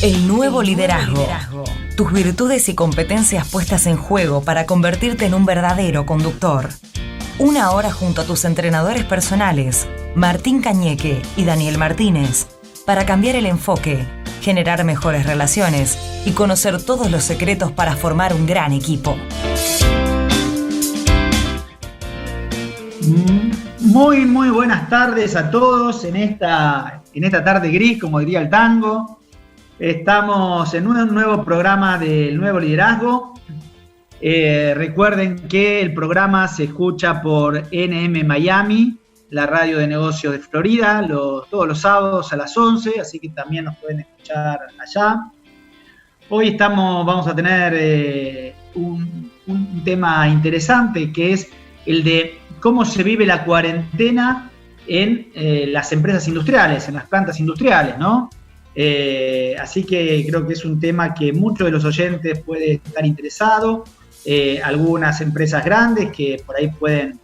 El nuevo liderazgo. Tus virtudes y competencias puestas en juego para convertirte en un verdadero conductor. Una hora junto a tus entrenadores personales, Martín Cañeque y Daniel Martínez, para cambiar el enfoque, generar mejores relaciones y conocer todos los secretos para formar un gran equipo. Muy buenas tardes a todos en esta tarde gris, como diría el tango. Estamos en un nuevo programa del Nuevo Liderazgo. Recuerden que el programa se escucha por NM Miami, la radio de negocios de Florida, todos los sábados a las 11, así que también nos pueden escuchar allá. Hoy vamos a tener un tema interesante, que es el de cómo se vive la cuarentena en las empresas industriales, en las plantas industriales, ¿no? Así que creo que es un tema que muchos de los oyentes pueden estar interesados. Algunas empresas grandes que por ahí pueden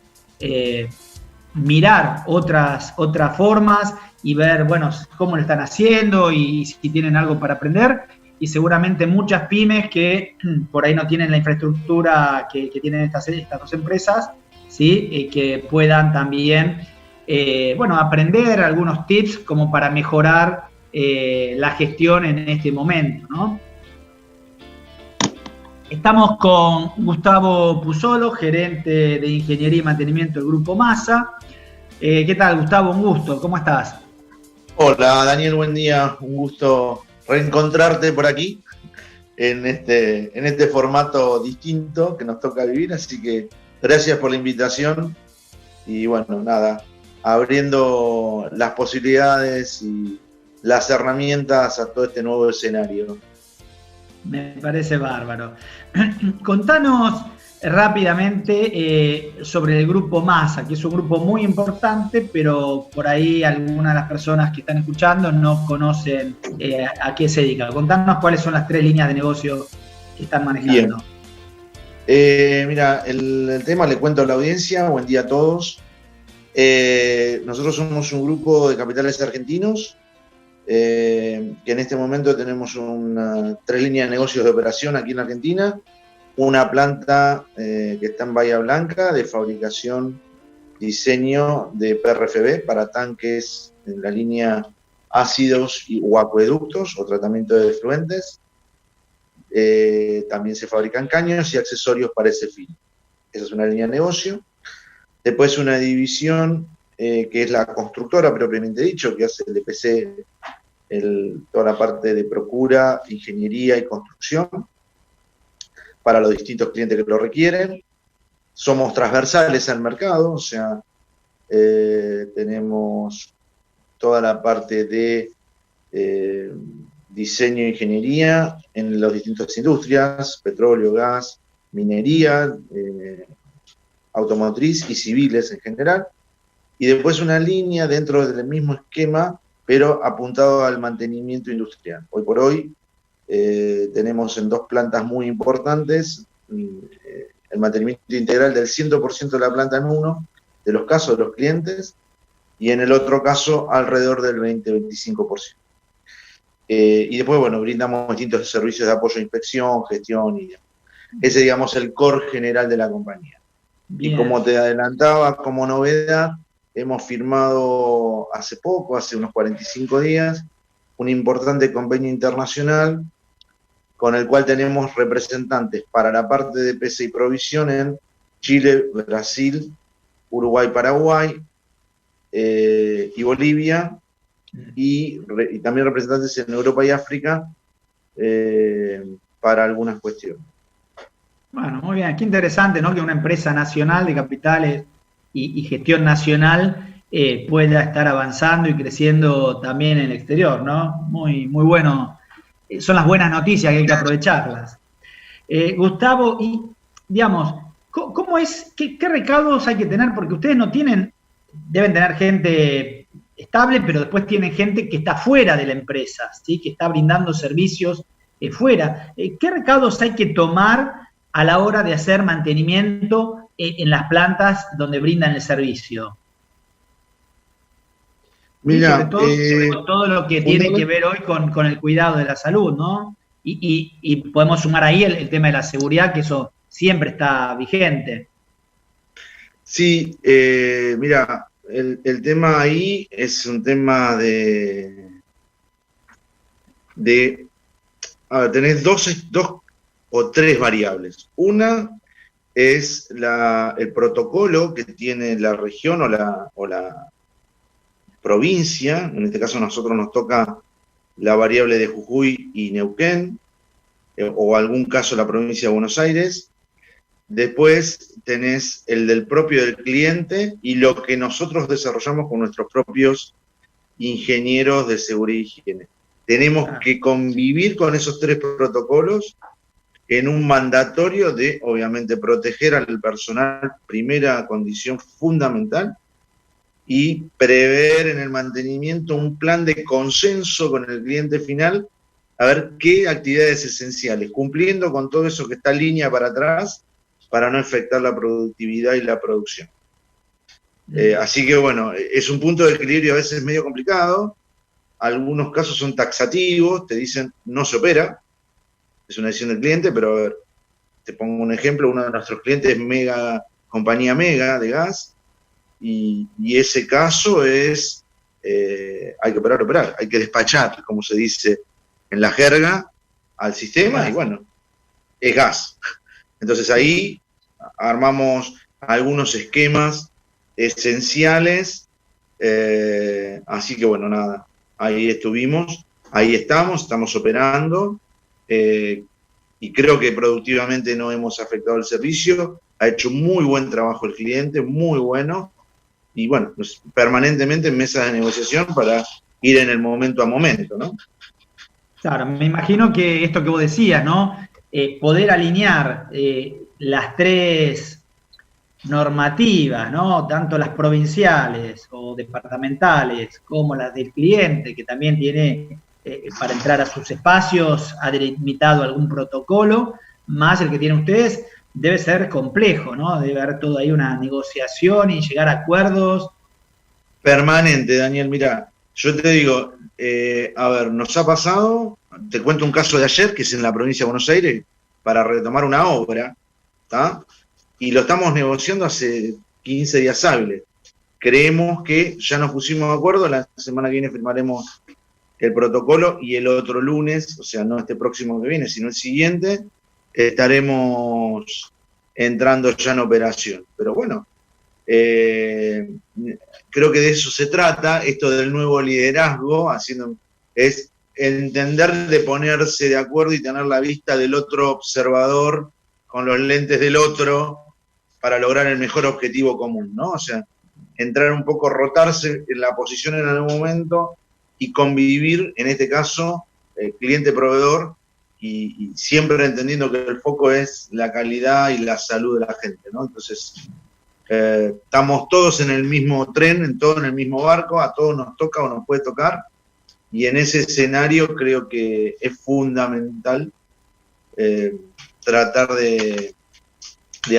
mirar otras formas y ver, bueno, cómo lo están haciendo y si tienen algo para aprender. Y seguramente muchas pymes que por ahí no tienen la infraestructura que tienen estas dos empresas, ¿sí? Que puedan también, aprender algunos tips como para mejorar la gestión en este momento, ¿no? Estamos con Gustavo Puzzolo, gerente de Ingeniería y Mantenimiento del Grupo Masa. ¿Qué tal, Gustavo? Un gusto. ¿Cómo estás? Hola, Daniel. Buen día. Un gusto reencontrarte por aquí en este formato distinto que nos toca vivir. Así que gracias por la invitación. Y bueno, nada, abriendo las posibilidades y las herramientas a todo este nuevo escenario. Me parece bárbaro. Contanos rápidamente sobre el Grupo Masa, que es un grupo muy importante, pero por ahí algunas de las personas que están escuchando no conocen a qué se dedica. Contanos cuáles son las 3 líneas de negocio que están manejando. Bien. Mira, el tema le cuento a la audiencia. Buen día a todos. Nosotros somos un grupo de capitales argentinos que en este momento tenemos 3 líneas de negocios de operación aquí en Argentina. Una planta que está en Bahía Blanca de fabricación, diseño de PRFB para tanques en la línea ácidos o acueductos o tratamiento de efluentes. También se fabrican caños y accesorios para ese fin. Esa es una línea de negocio. Después una división que es la constructora propiamente dicho, que hace el EPC, toda la parte de procura, ingeniería y construcción para los distintos clientes que lo requieren. Somos transversales al mercado, o sea, tenemos toda la parte de diseño e ingeniería en las distintas industrias, petróleo, gas, minería, automotriz y civiles en general. Y después una línea dentro del mismo esquema, pero apuntado al mantenimiento industrial. Hoy por hoy tenemos en 2 plantas muy importantes el mantenimiento integral del 100% de la planta en uno de los casos de los clientes, y en el otro caso alrededor del 20-25%. Y después, bueno, brindamos distintos servicios de apoyo a inspección, gestión y ese, digamos, el core general de la compañía. Bien. Y como te adelantaba, como novedad, hemos firmado hace unos 45 días, un importante convenio internacional con el cual tenemos representantes para la parte de PC y provisión en Chile, Brasil, Uruguay, Paraguay y Bolivia, y también representantes en Europa y África para algunas cuestiones. Bueno, muy bien. Qué interesante, ¿no? Que una empresa nacional de capitales y gestión nacional pueda estar avanzando y creciendo también en el exterior, ¿no? Muy bueno. Son las buenas noticias que hay que aprovecharlas. Gustavo, y digamos, ¿cómo es? ¿Qué recaudos hay que tener? Porque ustedes deben tener gente estable, pero después tienen gente que está fuera de la empresa, ¿sí? Que está brindando servicios fuera. ¿Qué recaudos hay que tomar a la hora de hacer mantenimiento en las plantas donde brindan el servicio? Mira, sobre todo lo que tiene que ver hoy con el cuidado de la salud, ¿no? Y podemos sumar ahí el tema de la seguridad, que eso siempre está vigente. Sí, mira, el tema ahí es un tema a ver, tenés dos o tres variables. Una es el protocolo que tiene la región o la provincia. En este caso a nosotros nos toca la variable de Jujuy y Neuquén, o algún caso la provincia de Buenos Aires. Después tenés el del propio del cliente y lo que nosotros desarrollamos con nuestros propios ingenieros de seguridad y higiene. Tenemos que convivir con esos tres protocolos en un mandatorio de, obviamente, proteger al personal, primera condición fundamental, y prever en el mantenimiento un plan de consenso con el cliente final, a ver qué actividades esenciales, cumpliendo con todo eso que está en línea para atrás, para no afectar la productividad y la producción. Así que bueno, es un punto de equilibrio a veces medio complicado. Algunos casos son taxativos, te dicen no se opera, es una decisión del cliente, pero a ver, te pongo un ejemplo, uno de nuestros clientes es compañía Mega de gas, y ese caso es, hay que operar, hay que despachar, como se dice en la jerga, al sistema, y bueno, es gas. Entonces ahí armamos algunos esquemas esenciales, así que bueno, nada, ahí estuvimos, ahí estamos operando, y creo que productivamente no hemos afectado el servicio, ha hecho muy buen trabajo el cliente, muy bueno, y bueno, pues, permanentemente en mesas de negociación para ir en el momento a momento, ¿no? Claro, me imagino que esto que vos decías, ¿no? Poder alinear las tres normativas, ¿no? Tanto las provinciales o departamentales como las del cliente, que también tiene, para entrar a sus espacios, ha delimitado algún protocolo, más el que tienen ustedes, debe ser complejo, ¿no? Debe haber todo ahí una negociación y llegar a acuerdos. Permanente, Daniel, mira, yo te digo, a ver, nos ha pasado, te cuento un caso de ayer, que es en la provincia de Buenos Aires, para retomar una obra, ¿está? Y lo estamos negociando hace 15 días hábiles. Creemos que ya nos pusimos de acuerdo, la semana que viene firmaremos el protocolo y el otro lunes, o sea, no este próximo que viene, sino el siguiente, estaremos entrando ya en operación. Pero bueno, creo que de eso se trata, esto del nuevo liderazgo, es entender de ponerse de acuerdo y tener la vista del otro observador con los lentes del otro para lograr el mejor objetivo común, ¿no? O sea, entrar un poco, rotarse en la posición en algún momento y convivir, en este caso, cliente-proveedor, y siempre entendiendo que el foco es la calidad y la salud de la gente, ¿no? Entonces, estamos todos en el mismo tren, todos en el mismo barco, a todos nos toca o nos puede tocar, y en ese escenario creo que es fundamental tratar de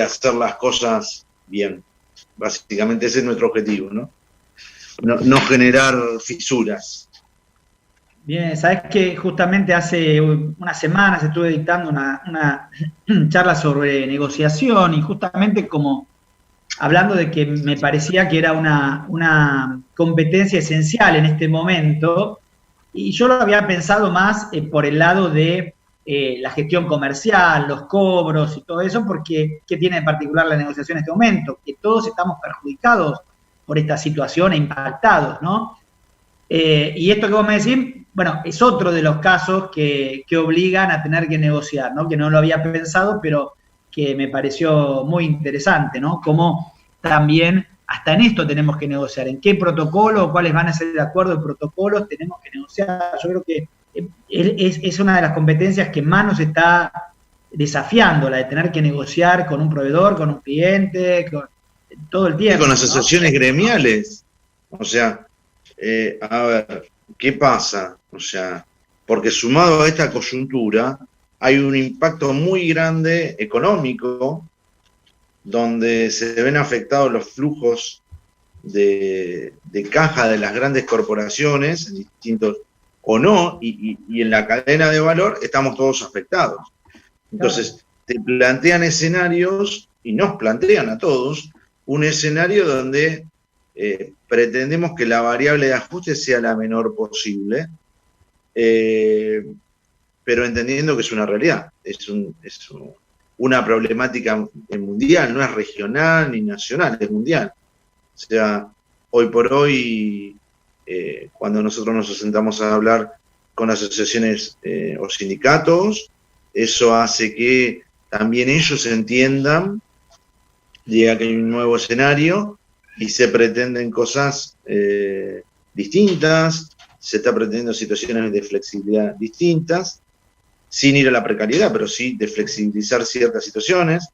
hacer las cosas bien. Básicamente ese es nuestro objetivo, ¿no? No generar fisuras. Bien, sabes que justamente hace unas semanas estuve dictando una charla sobre negociación y justamente como hablando de que me parecía que era una competencia esencial en este momento, y yo lo había pensado más por el lado de la gestión comercial, los cobros y todo eso, porque ¿qué tiene de particular la negociación en este momento? Que todos estamos perjudicados por esta situación e impactados, ¿no? Y esto que vos me decís, bueno, es otro de los casos que obligan a tener que negociar, ¿no? Que no lo había pensado, pero que me pareció muy interesante, ¿no? Cómo también hasta en esto tenemos que negociar, en qué protocolo, cuáles van a ser de acuerdo de protocolos, tenemos que negociar. Yo creo que es una de las competencias que más nos está desafiando, la de tener que negociar con un proveedor, con un cliente, todo el tiempo. Y con las asociaciones, ¿no? Gremiales. O sea, a ver, ¿qué pasa? O sea, porque sumado a esta coyuntura, hay un impacto muy grande económico, donde se ven afectados los flujos de caja de las grandes corporaciones, en distintos o no, y en la cadena de valor estamos todos afectados. Entonces, te plantean escenarios, y nos plantean a todos, un escenario donde pretendemos que la variable de ajuste sea la menor posible, pero entendiendo que es una realidad, es una problemática mundial, no es regional ni nacional, es mundial. O sea, hoy por hoy, cuando nosotros nos sentamos a hablar con asociaciones o sindicatos, eso hace que también ellos entiendan, llega que hay un nuevo escenario y se pretenden cosas distintas, se está pretendiendo situaciones de flexibilidad distintas, sin ir a la precariedad, pero sí de flexibilizar ciertas situaciones.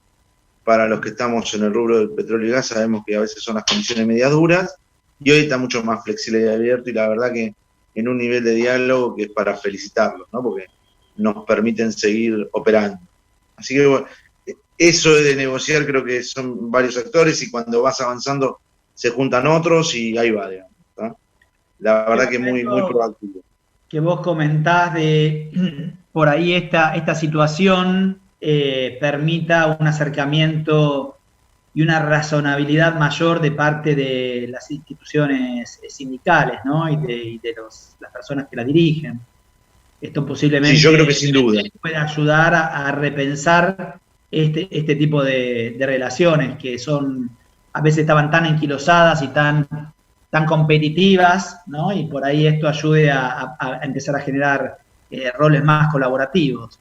Para los que estamos en el rubro del petróleo y gas sabemos que a veces son las condiciones medias duras, y hoy está mucho más flexible y abierto, y la verdad que en un nivel de diálogo que es para felicitarlos, ¿no? Porque nos permiten seguir operando. Así que bueno, eso de negociar creo que son varios actores, y cuando vas avanzando se juntan otros y ahí va, digamos, ¿no? La verdad que muy proactivo. Que vos comentás de por ahí esta situación permita un acercamiento y una razonabilidad mayor de parte de las instituciones sindicales, ¿no? y de las personas que la dirigen. Esto posiblemente sí, yo creo que sin duda puede ayudar a repensar este tipo de relaciones que a veces estaban tan enquilosadas y tan competitivas, ¿no? Y por ahí esto ayude a empezar a generar roles más colaborativos.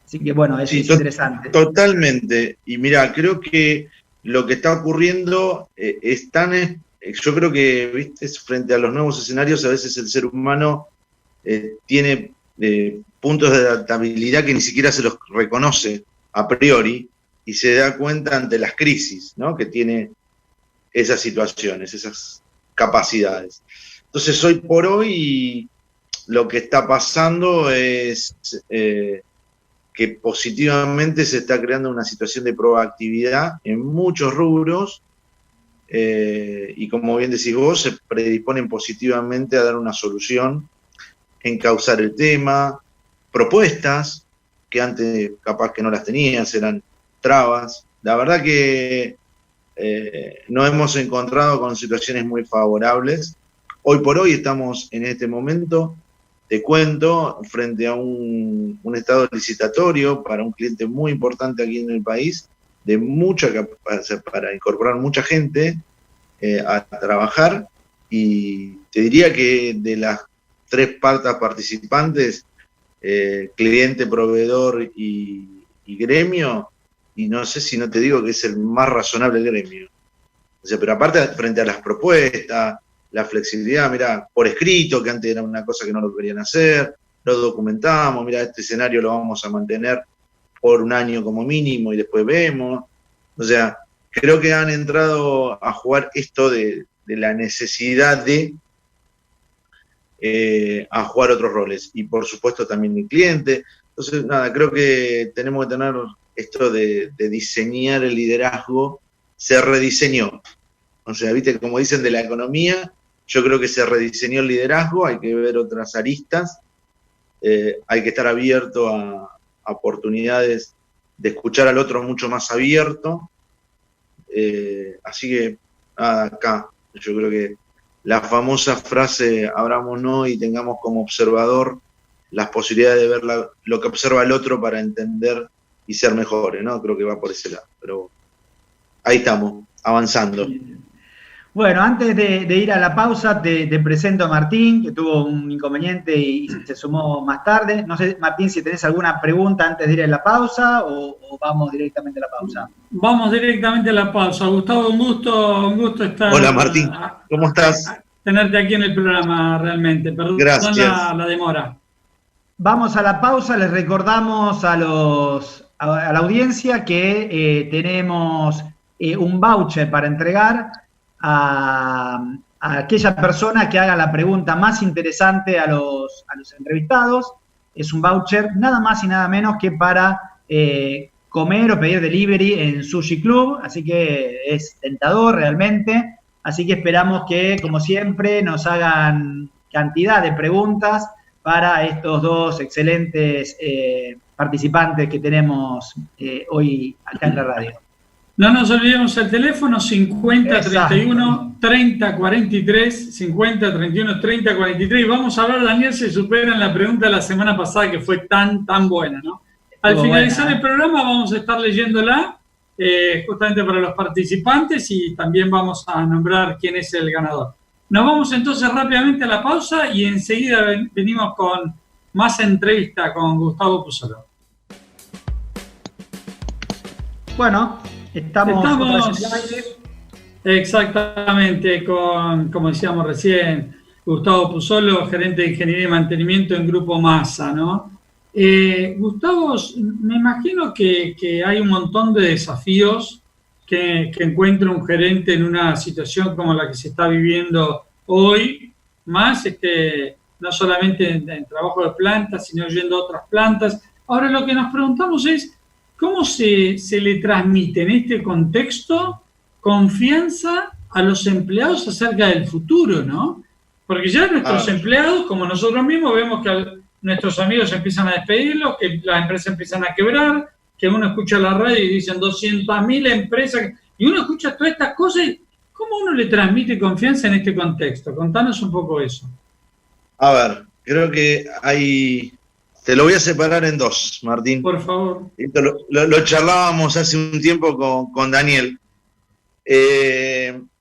Así que bueno, eso es interesante. Totalmente. Y mira, creo que lo que está ocurriendo yo creo que, viste, frente a los nuevos escenarios, a veces el ser humano tiene puntos de adaptabilidad que ni siquiera se los reconoce a priori, y se da cuenta ante las crisis, ¿no? Que tiene esas situaciones, esas capacidades. Entonces, hoy por hoy, lo que está pasando es que positivamente se está creando una situación de proactividad en muchos rubros, y como bien decís vos, se predisponen positivamente a dar una solución, encauzar el tema, propuestas que antes capaz que no las tenías, eran trabas. La verdad que nos hemos encontrado con situaciones muy favorables. Hoy por hoy estamos en este momento, te cuento, frente a un estado licitatorio para un cliente muy importante aquí en el país, de mucha capacidad para incorporar mucha gente a trabajar, y te diría que de las 3 partes participantes, cliente, proveedor y gremio, y no sé si no te digo que es el más razonable gremio. O sea, pero aparte, frente a las propuestas, la flexibilidad, mirá, por escrito, que antes era una cosa que no lo querían hacer, lo documentamos, mirá, este escenario lo vamos a mantener por un año como mínimo y después vemos. O sea, creo que han entrado a jugar esto de la necesidad de a jugar otros roles, y por supuesto también el cliente. Entonces, nada, creo que tenemos que tener esto de diseñar el liderazgo, se rediseñó. O sea, viste, como dicen de la economía, yo creo que se rediseñó el liderazgo, hay que ver otras aristas, hay que estar abierto a oportunidades de escuchar al otro mucho más abierto. Así que, nada, acá, yo creo que la famosa frase, abrámonos y tengamos como observador las posibilidades de ver lo que observa el otro para entender y ser mejores, ¿no? Creo que va por ese lado. Pero ahí estamos, avanzando. Bueno, antes de ir a la pausa, te presento a Martín, que tuvo un inconveniente y se sumó más tarde. No sé, Martín, si tenés alguna pregunta antes de ir a la pausa o vamos directamente a la pausa. Vamos directamente a la pausa. Gustavo, un gusto estar. Hola, Martín, ¿cómo estás? Tenerte aquí en el programa, realmente. Perdón la demora. Vamos a la pausa. Les recordamos a la audiencia que tenemos un voucher para entregar a aquella persona que haga la pregunta más interesante a los entrevistados. Es un voucher nada más y nada menos que para comer o pedir delivery en Sushi Club, así que es tentador realmente. Así que esperamos que, como siempre, nos hagan cantidad de preguntas para estos dos excelentes participantes que tenemos hoy acá en la radio. No nos olvidemos el teléfono 5031-3043, 5031-3043. Y vamos a ver, Daniel, se supera en la pregunta de la semana pasada que fue tan buena, ¿no? Al finalizar el programa vamos a estar leyéndola justamente para los participantes y también vamos a nombrar quién es el ganador. Nos vamos entonces rápidamente a la pausa y enseguida venimos con más entrevista con Gustavo Puzzolo. Bueno, estamos exactamente con, como decíamos recién, Gustavo Puzzolo, gerente de Ingeniería y Mantenimiento en Grupo Massa, ¿no? Gustavo, me imagino que hay un montón de desafíos que encuentra un gerente en una situación como la que se está viviendo hoy, más no solamente en trabajo de plantas, sino yendo a otras plantas. Ahora lo que nos preguntamos es, ¿cómo se le transmite en este contexto confianza a los empleados acerca del futuro, ¿no? Porque ya nuestros empleados, como nosotros mismos, vemos que nuestros amigos empiezan a despedirlos, que las empresas empiezan a quebrar, que uno escucha la radio y dicen 200.000 empresas, y uno escucha todas estas cosas. ¿Cómo uno le transmite confianza en este contexto? Contanos un poco eso. A ver, creo que te lo voy a separar en dos, Martín. Por favor. Esto lo charlábamos hace un tiempo con Daniel.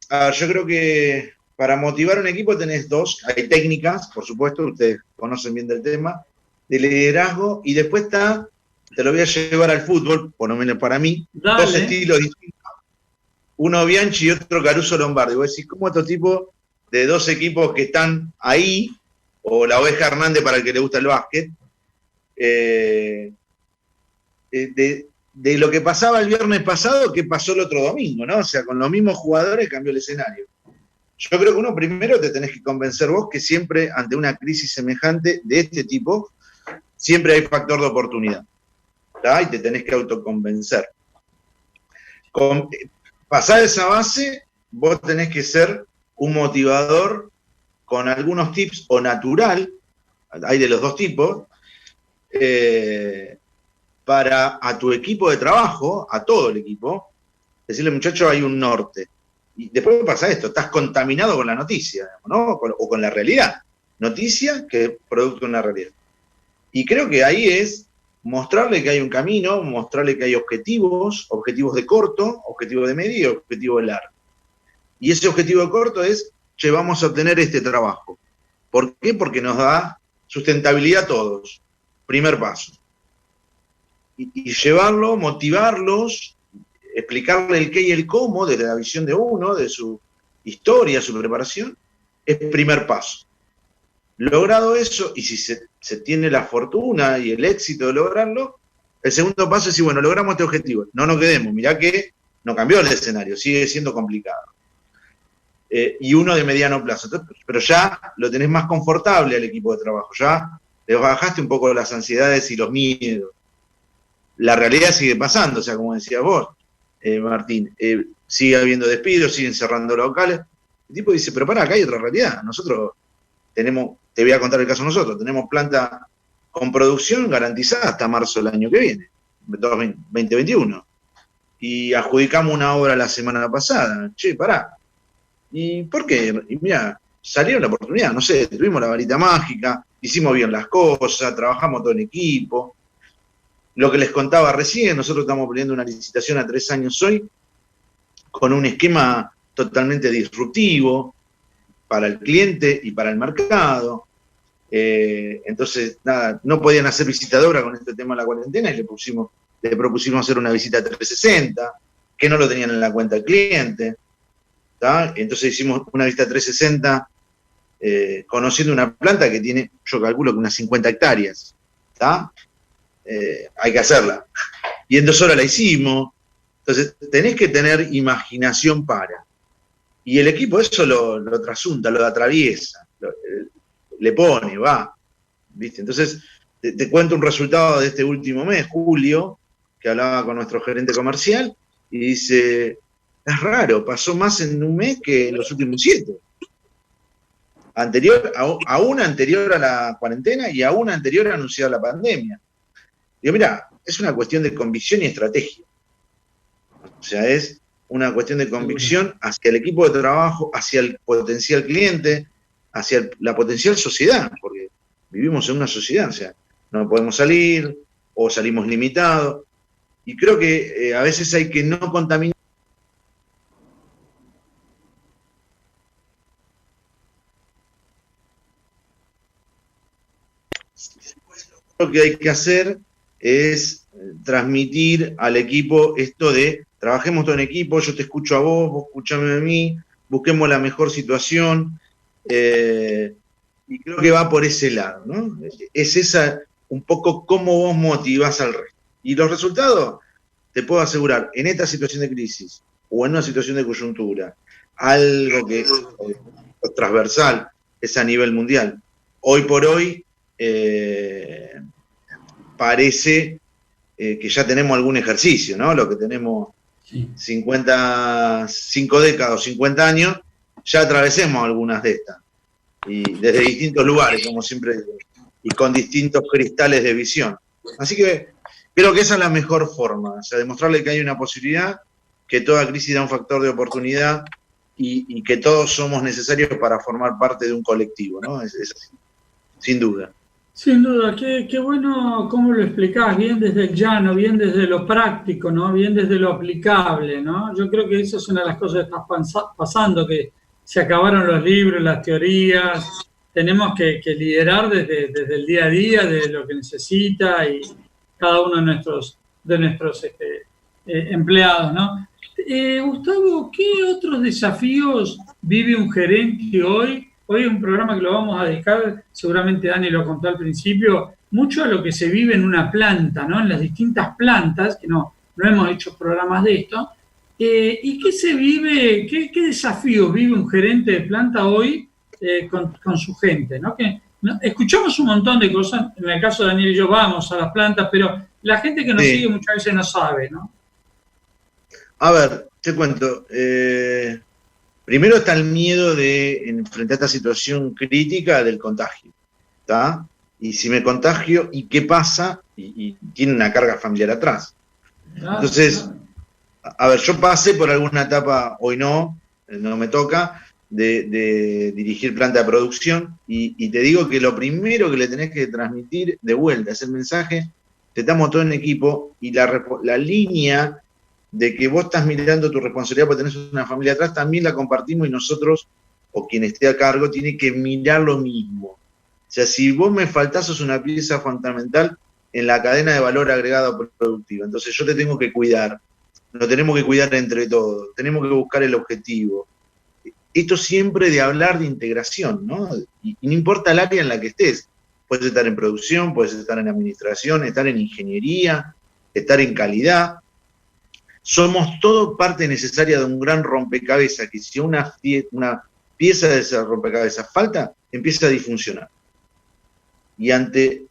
A ver, yo creo que para motivar un equipo tenés dos. Hay técnicas, por supuesto, ustedes conocen bien del tema, de liderazgo, y después te lo voy a llevar al fútbol, por lo menos para mí, Dale. Dos estilos distintos. Uno Bianchi y otro Caruso Lombardi. Vos decís, ¿cómo estos tipos de dos equipos que están ahí, o la Oveja Hernández para el que le gusta el básquet, de lo que pasaba el viernes pasado, que pasó el otro domingo, ¿no? O sea, con los mismos jugadores cambió el escenario. Yo creo que uno primero te tenés que convencer vos que siempre, ante una crisis semejante de este tipo, siempre hay factor de oportunidad, ¿tá? Y te tenés que autoconvencer. Pasar esa base, vos tenés que ser un motivador con algunos tips, o natural, hay de los dos tipos, para a tu equipo de trabajo, a todo el equipo, decirle, muchacho, hay un norte. Y después pasa esto, estás contaminado con la noticia, ¿no? O con la realidad. Noticia que es producto de una realidad. Y creo que ahí es mostrarle que hay un camino, mostrarle que hay objetivos de corto, objetivos de medio y objetivos de largo. Y ese objetivo de corto es, che, vamos a obtener este trabajo. ¿Por qué? Porque nos da sustentabilidad a todos. Primer paso. Y llevarlo, motivarlos, explicarle el qué y el cómo desde la visión de uno, de su historia, su preparación, es primer paso. Logrado eso, y si se tiene la fortuna y el éxito de lograrlo, el segundo paso es decir, bueno, logramos este objetivo, no nos quedemos, mirá que no cambió el escenario, sigue siendo complicado. Y uno de mediano plazo. Entonces, pero ya lo tenés más confortable al equipo de trabajo, ya le bajaste un poco las ansiedades y los miedos. La realidad sigue pasando, o sea, como decías vos, Martín, sigue habiendo despidos, siguen cerrando locales. El tipo dice, pero pará, acá hay otra realidad. Nosotros tenemos, te voy a contar el caso nosotros, tenemos planta con producción garantizada hasta marzo del año que viene, 2021. Y adjudicamos una obra la semana pasada. Che, pará. ¿Y por qué? Y mira, salió la oportunidad, no sé, tuvimos la varita mágica, hicimos bien las cosas, trabajamos todo en equipo. Lo que les contaba recién, nosotros estamos poniendo una licitación a 3 años hoy, con un esquema totalmente disruptivo para el cliente y para el mercado. Entonces, nada, no podían hacer visita de obra con este tema de la cuarentena y le propusimos hacer una visita 360, que no lo tenían en la cuenta del cliente. ¿Tá? Entonces hicimos una visita 360 conociendo una planta que tiene, yo calculo que unas 50 hectáreas. ¿Tá? Hay que hacerla. Y en 2 horas la hicimos. Entonces tenés que tener imaginación para. Y el equipo eso lo trasunta, lo atraviesa, le pone, va. ¿Viste? Entonces te cuento un resultado de este último mes, julio, que hablaba con nuestro gerente comercial, y dice, Es raro, pasó más en un mes que en los últimos 7. Aún anterior a la cuarentena y aún anterior a anunciar la pandemia. Digo, mira, es una cuestión de convicción y estrategia. O sea, es una cuestión de convicción hacia el equipo de trabajo, hacia el potencial cliente, hacia la potencial sociedad, porque vivimos en una sociedad, o sea, no podemos salir o salimos limitados. Y creo que a veces hay que no contaminar. Lo que hay que hacer es transmitir al equipo esto de trabajemos todo en equipo, yo te escucho a vos escuchame a mí, busquemos la mejor situación, y creo que va por ese lado, ¿no? Es esa un poco cómo vos motivás al resto. Y los resultados, te puedo asegurar, en esta situación de crisis o en una situación de coyuntura, algo que es transversal, es a nivel mundial. Hoy por hoy, parece que ya tenemos algún ejercicio, ¿no? Lo que tenemos 55 décadas, 50 años, ya atravesemos algunas de estas. Y desde distintos lugares, como siempre digo, y con distintos cristales de visión. Así que creo que esa es la mejor forma, o sea, demostrarle que hay una posibilidad, que toda crisis da un factor de oportunidad y que todos somos necesarios para formar parte de un colectivo, ¿no? Es así, sin duda. Sin duda, qué bueno cómo lo explicás, bien desde el llano, bien desde lo práctico, ¿no? Bien desde lo aplicable, ¿no? Yo creo que eso es una de las cosas que está pasando, que se acabaron los libros, las teorías, tenemos que liderar desde el día a día, de lo que necesita y cada uno de nuestros empleados, ¿no? Gustavo, ¿qué otros desafíos vive un gerente hoy? Hoy es un programa que lo vamos a dedicar, seguramente Dani lo contó al principio, mucho a lo que se vive en una planta, ¿no? En las distintas plantas, que no hemos hecho programas de esto. ¿Y qué se vive, qué desafíos vive un gerente de planta hoy con su gente, ¿no? Escuchamos un montón de cosas, en el caso de Daniel y yo vamos a las plantas, pero la gente que nos sigue muchas veces no sabe, ¿no? A ver, te cuento. Primero está el miedo de enfrentar esta situación crítica del contagio, ¿está? Y si me contagio, ¿y qué pasa? Y tiene una carga familiar atrás. Entonces, a ver, yo pasé por alguna etapa, hoy no me toca, de dirigir planta de producción, y te digo que lo primero que le tenés que transmitir de vuelta es el mensaje, te estamos todos en equipo, y la línea de que vos estás mirando tu responsabilidad porque tenés una familia atrás, también la compartimos y nosotros, o quien esté a cargo, tiene que mirar lo mismo. O sea, si vos me faltás, sos una pieza fundamental en la cadena de valor agregado productiva. Entonces yo te tengo que cuidar, nos tenemos que cuidar entre todos, tenemos que buscar el objetivo. Esto siempre de hablar de integración, ¿no? Y no importa el área en la que estés, puedes estar en producción, puedes estar en administración, estar en ingeniería, estar en calidad. Somos todo parte necesaria de un gran rompecabezas, que si una pieza de ese rompecabezas falta, empieza a disfuncionar. Y ante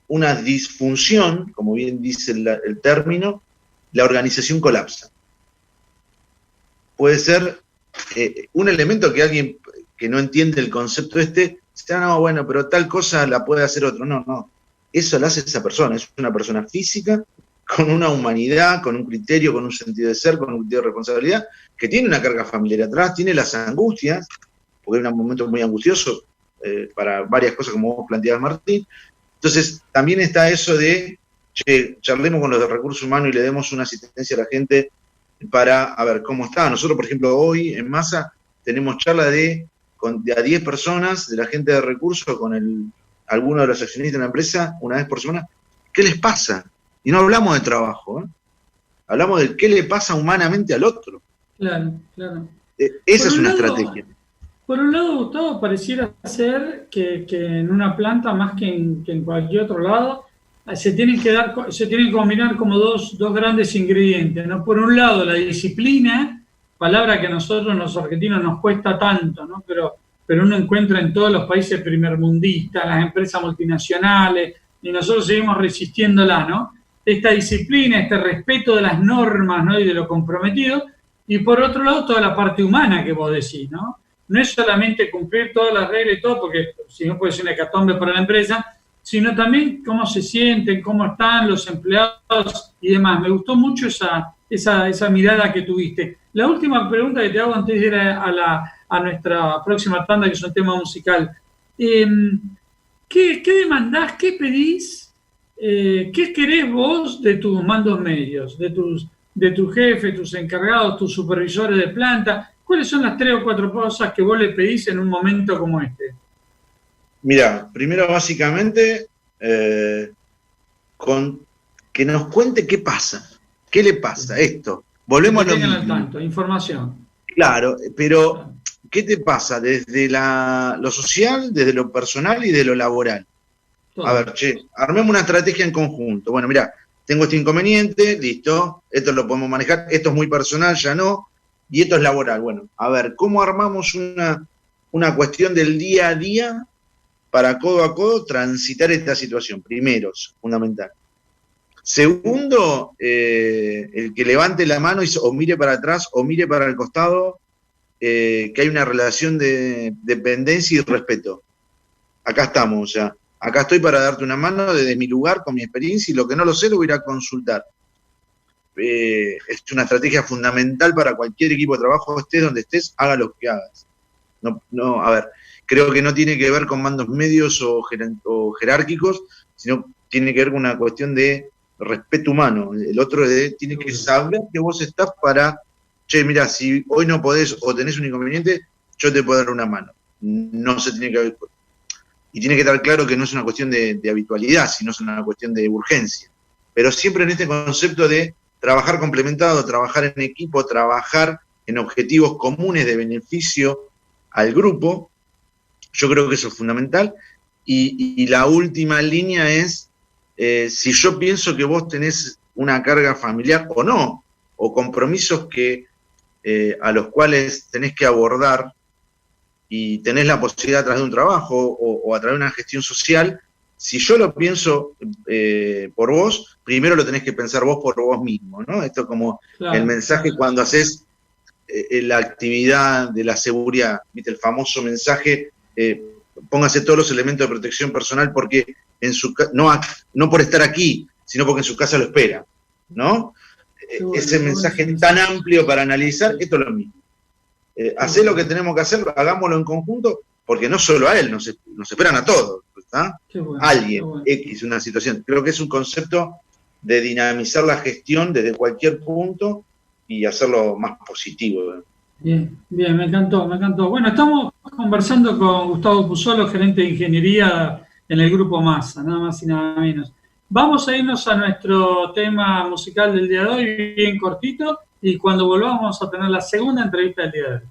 una disfunción, como bien dice el término, la organización colapsa. Puede ser un elemento que alguien que no entiende el concepto dice, no, bueno, pero tal cosa la puede hacer otro. No, eso la hace esa persona, es una persona física, con una humanidad, con un criterio, con un sentido de ser, con un criterio de responsabilidad, que tiene una carga familiar atrás, tiene las angustias, porque es un momento muy angustioso para varias cosas, como vos planteabas, Martín. Entonces, también está eso de, charlemos con los de recursos humanos y le demos una asistencia a la gente para, a ver, cómo está. Nosotros, por ejemplo, hoy en Masa tenemos charla de a 10 personas, de la gente de recursos, con alguno de los accionistas de la empresa, una vez por semana. ¿Qué les pasa? Y no hablamos de trabajo, ¿eh? Hablamos de qué le pasa humanamente al otro. Claro. Esa es una estrategia. Por un lado, Gustavo, pareciera ser que en una planta, más que en cualquier otro lado, se tienen que combinar como dos grandes ingredientes, ¿no? Por un lado, la disciplina, palabra que a nosotros los argentinos nos cuesta tanto, ¿no? Pero uno encuentra en todos los países primermundistas, las empresas multinacionales, y nosotros seguimos resistiéndola, ¿no? Esta disciplina, este respeto de las normas, ¿no? Y de lo comprometido, y por otro lado toda la parte humana que vos decís, ¿no? No es solamente cumplir todas las reglas y todo, porque si no puede ser una hecatombe para la empresa, sino también cómo se sienten, cómo están los empleados y demás. Me gustó mucho esa mirada que tuviste. La última pregunta que te hago antes de ir a nuestra próxima tanda, que es un tema musical. ¿Qué demandás, qué pedís, qué querés vos de tus mandos medios, de tus jefes, tus encargados, tus supervisores de planta? ¿Cuáles son las 3 o 4 cosas que vos le pedís en un momento como este? Mira, primero básicamente que nos cuente qué pasa, qué le pasa esto. Volvemos a lo mismo. Al tanto, información. Claro, pero ¿qué te pasa desde lo social, desde lo personal y de lo laboral? Todo. A ver, armemos una estrategia en conjunto. Bueno, mira, tengo este inconveniente, listo, esto lo podemos manejar, esto es muy personal, ya no, y esto es laboral. Bueno, a ver, ¿cómo armamos una cuestión del día a día para codo a codo transitar esta situación? Primero, fundamental. Segundo, el que levante la mano o mire para atrás o mire para el costado, que hay una relación de dependencia y respeto. Acá estamos, o sea, acá estoy para darte una mano desde mi lugar, con mi experiencia, y lo que no lo sé lo voy a ir a consultar. Es una estrategia fundamental para cualquier equipo de trabajo, estés donde estés, haga lo que hagas. No, a ver, creo que no tiene que ver con mandos medios o jerárquicos, sino tiene que ver con una cuestión de respeto humano. El otro tiene que saber que vos estás para, mira, si hoy no podés o tenés un inconveniente, yo te puedo dar una mano. No se tiene que ver. Y tiene que estar claro que no es una cuestión de habitualidad, sino es una cuestión de urgencia. Pero siempre en este concepto de trabajar complementado, trabajar en equipo, trabajar en objetivos comunes de beneficio al grupo, yo creo que eso es fundamental. Y la última línea es, si yo pienso que vos tenés una carga familiar o no, o compromisos a los cuales tenés que abordar y tenés la posibilidad a través de un trabajo o a través de una gestión social, si yo lo pienso por vos, primero lo tenés que pensar vos por vos mismo, ¿no? Esto es como claro, el mensaje cuando haces la actividad de la seguridad, ¿viste? El famoso mensaje, póngase todos los elementos de protección personal porque no por estar aquí, sino porque en su casa lo espera, ¿no? Ese mensaje tan amplio para analizar, esto es lo mismo. Hacer lo que tenemos que hacer, hagámoslo en conjunto, porque no solo a él, nos esperan a todos, ¿está? Bueno, alguien, X, una situación. Creo que es un concepto de dinamizar la gestión desde cualquier punto y hacerlo más positivo. Bien, me encantó. Bueno, estamos conversando con Gustavo Puzzolo, gerente de ingeniería en el Grupo Masa, nada más y nada menos. Vamos a irnos a nuestro tema musical del día de hoy, bien cortito, y cuando volvamos vamos a tener la segunda entrevista del día de hoy.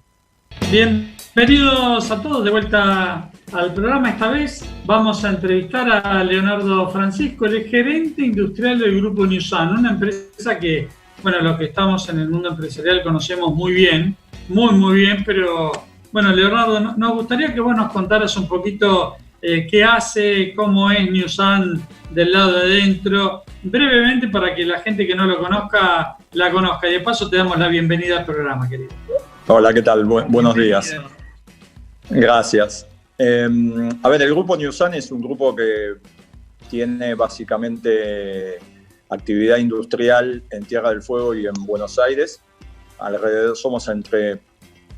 Bienvenidos a todos de vuelta al programa. Esta vez vamos a entrevistar a Leonardo Francisco, el gerente industrial del Grupo Newsan, una empresa que, bueno, los que estamos en el mundo empresarial conocemos muy bien, muy bien, pero bueno, Leonardo, nos gustaría que vos nos contaras un poquito qué hace, cómo es Newsan del lado de adentro, brevemente para que la gente que no lo conozca, la conozca. Y de paso te damos la bienvenida al programa, querido. Hola, ¿qué tal? Buenos días. Gracias. A ver, el Grupo Newsan es un grupo que tiene básicamente actividad industrial en Tierra del Fuego y en Buenos Aires. Alrededor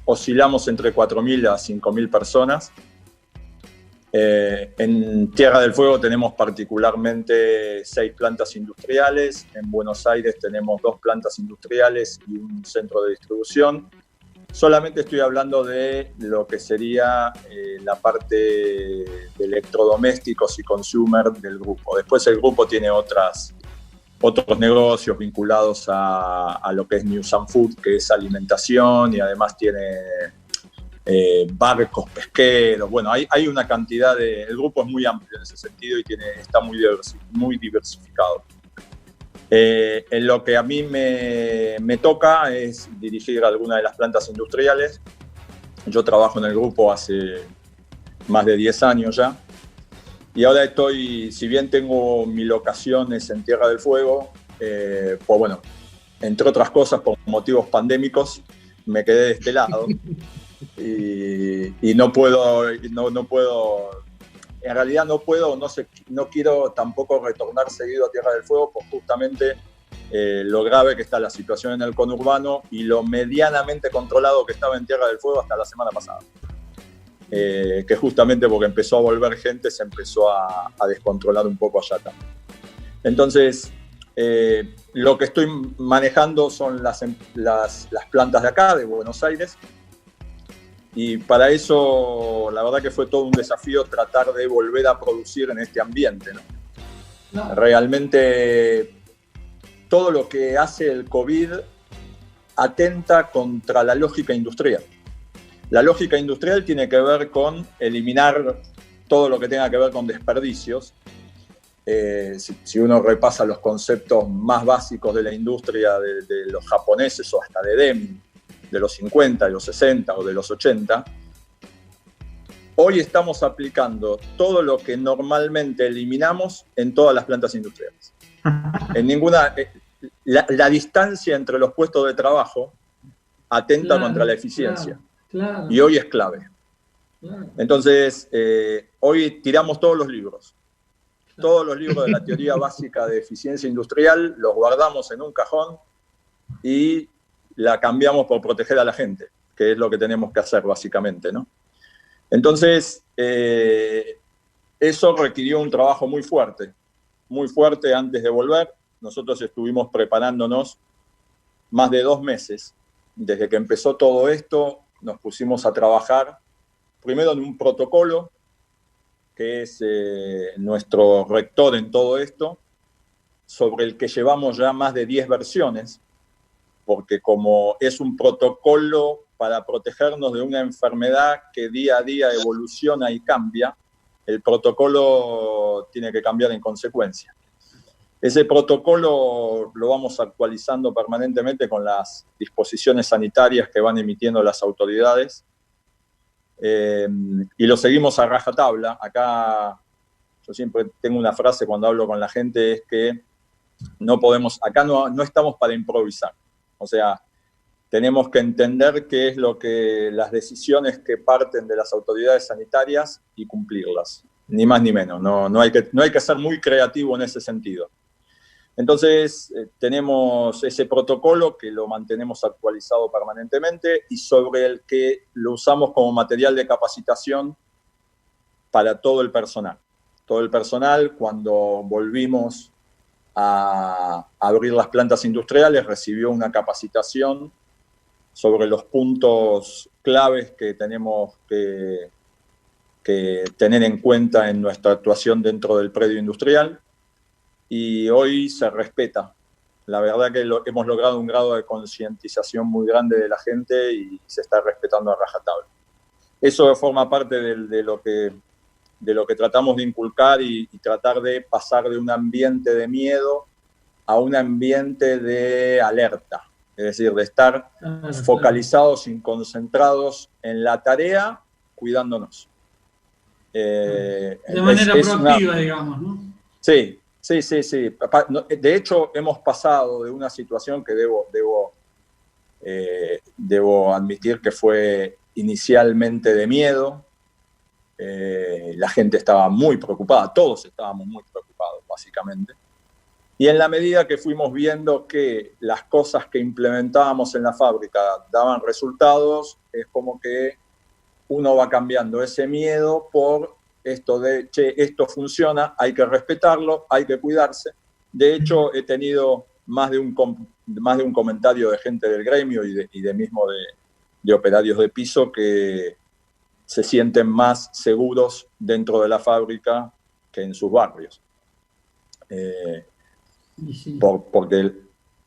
oscilamos entre 4.000 a 5.000 personas. En Tierra del Fuego tenemos particularmente 6 plantas industriales. En Buenos Aires tenemos 2 plantas industriales y un centro de distribución. Solamente estoy hablando de lo que sería la parte de electrodomésticos y consumer del grupo. Después el grupo tiene otros negocios vinculados a lo que es Newsan Food, que es alimentación, y además tiene barcos pesqueros. Bueno, hay una cantidad el grupo es muy amplio en ese sentido y está muy diversificado. En lo que a mí me toca es dirigir alguna de las plantas industriales. Yo trabajo en el grupo hace más de 10 años ya. Y ahora si bien tengo mi locación es en Tierra del Fuego, pues bueno, entre otras cosas por motivos pandémicos, me quedé de este lado y no puedo, en realidad no quiero tampoco retornar seguido a Tierra del Fuego por justamente lo grave que está la situación en el conurbano y lo medianamente controlado que estaba en Tierra del Fuego hasta la semana pasada. Que justamente porque empezó a volver gente se empezó a descontrolar un poco allá también. Entonces, lo que estoy manejando son las plantas de acá, de Buenos Aires, y para eso la verdad que fue todo un desafío tratar de volver a producir en este ambiente, ¿no? No. Realmente todo lo que hace el COVID atenta contra la lógica industrial. La lógica industrial tiene que ver con eliminar todo lo que tenga que ver con desperdicios. Si uno repasa los conceptos más básicos de la industria de los japoneses o hasta de Deming, de los 50, de los 60 o de los 80, hoy estamos aplicando todo lo que normalmente eliminamos en todas las plantas industriales. En ninguna, la distancia entre los puestos de trabajo atenta contra la eficiencia. Claro. Y hoy es clave. Claro. Entonces, hoy tiramos todos los libros. Todos los libros de la teoría básica de eficiencia industrial los guardamos en un cajón y la cambiamos por proteger a la gente, que es lo que tenemos que hacer básicamente, ¿no? Entonces, eso requirió un trabajo muy fuerte antes de volver. Nosotros estuvimos preparándonos más de 2 meses. Desde que empezó todo esto, nos pusimos a trabajar primero en un protocolo, que es nuestro rector en todo esto, sobre el que llevamos ya más de 10 versiones, porque como es un protocolo para protegernos de una enfermedad que día a día evoluciona y cambia, el protocolo tiene que cambiar en consecuencia. Ese protocolo lo vamos actualizando permanentemente con las disposiciones sanitarias que van emitiendo las autoridades y lo seguimos a rajatabla. Acá yo siempre tengo una frase cuando hablo con la gente, es que acá no estamos para improvisar. O sea, tenemos que entender qué es las decisiones que parten de las autoridades sanitarias y cumplirlas, ni más ni menos. No hay que ser muy creativo en ese sentido. Entonces, tenemos ese protocolo que lo mantenemos actualizado permanentemente y sobre el que lo usamos como material de capacitación para todo el personal. Todo el personal, cuando volvimos a abrir las plantas industriales, recibió una capacitación sobre los puntos claves que tenemos que tener en cuenta en nuestra actuación dentro del predio industrial. Y hoy se respeta. La verdad que hemos logrado un grado de concientización muy grande de la gente y se está respetando a rajatabla. Eso forma parte de lo que tratamos de inculcar y tratar de pasar de un ambiente de miedo a un ambiente de alerta. Es decir, de estar focalizados y concentrados en la tarea, cuidándonos. De manera proactiva, digamos, ¿no? Sí. De hecho, hemos pasado de una situación que debo admitir que fue inicialmente de miedo. La gente estaba muy preocupada, todos estábamos muy preocupados, básicamente. Y en la medida que fuimos viendo que las cosas que implementábamos en la fábrica daban resultados, es como que uno va cambiando ese miedo por esto de, esto funciona, hay que respetarlo, hay que cuidarse. De hecho, he tenido más de un comentario de gente del gremio y de mismo de operarios de piso que se sienten más seguros dentro de la fábrica que en sus barrios. Porque,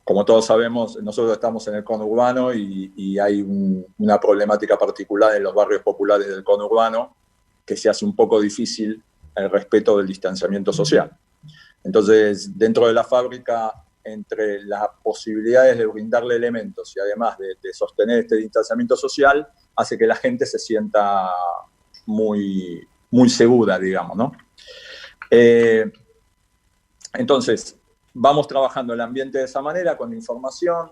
como todos sabemos, nosotros estamos en el conurbano y hay una problemática particular en los barrios populares del conurbano, que se hace un poco difícil el respeto del distanciamiento social. Entonces, dentro de la fábrica, entre las posibilidades de brindarle elementos y además de sostener este distanciamiento social, hace que la gente se sienta muy, muy segura, digamos, ¿no? Entonces, vamos trabajando el ambiente de esa manera, con información,